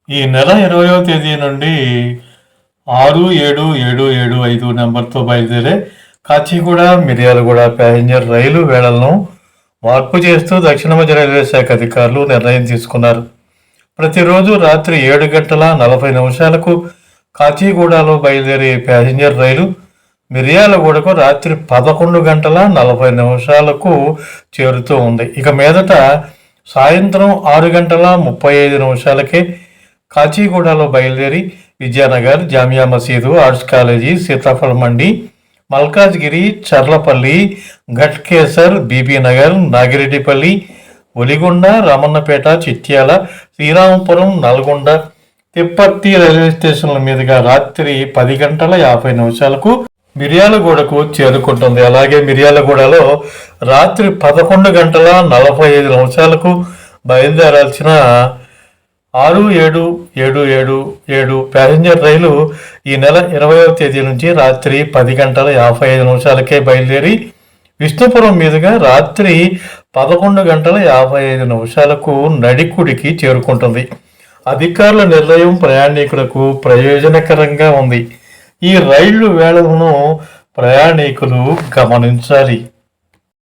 ఈ నెల 20వ తేదీ నుండి 67775 నెంబర్తో బయలుదేరే కాచిగూడ మిర్యాలగూడ ప్యాసింజర్ రైలు వేళలను మార్పు చేస్తూ దక్షిణ మధ్య రైల్వే శాఖ అధికారులు నిర్ణయం తీసుకున్నారు. ప్రతిరోజు రాత్రి 7:40 కాచిగూడలో బయలుదేరే ప్యాసింజర్ రైలు మిర్యాలగూడకు రాత్రి 11:40 చేరుతూ ఉంది. ఇక మీదట సాయంత్రం 6:35 కాచిగూడలో బయలుదేరి విద్యానగర్, జామియా మసీదు, ఆర్ట్స్ కాలేజీ, సీతాఫల మండి, మల్కాజ్గిరి, చర్లపల్లి, ఘట్కేసర్, బీబీనగర్, నాగిరెడ్డిపల్లి, ఒలిగొండ, రామన్నపేట, చిట్యాల, శ్రీరామపురం, నల్గొండ, తిప్పర్తి రైల్వే స్టేషన్ల మీదుగా రాత్రి 10:50 మిర్యాలగూడకు చేరుకుంటుంది. అలాగే మిర్యాలగూడలో రాత్రి 11:45 బయలుదేరాల్సిన 67777 ప్యాసింజర్ రైలు ఈ నెల 20వ తేదీ నుంచి రాత్రి 10:55 బయలుదేరి విష్ణుపురం మీదుగా రాత్రి 11:55 నడికుడికి చేరుకుంటుంది. అధికారుల నిర్ణయం ప్రయాణికులకు ప్రయోజనకరంగా ఉంది. ఈ రైళ్లు వేళలను ప్రయాణికులు గమనించాలి.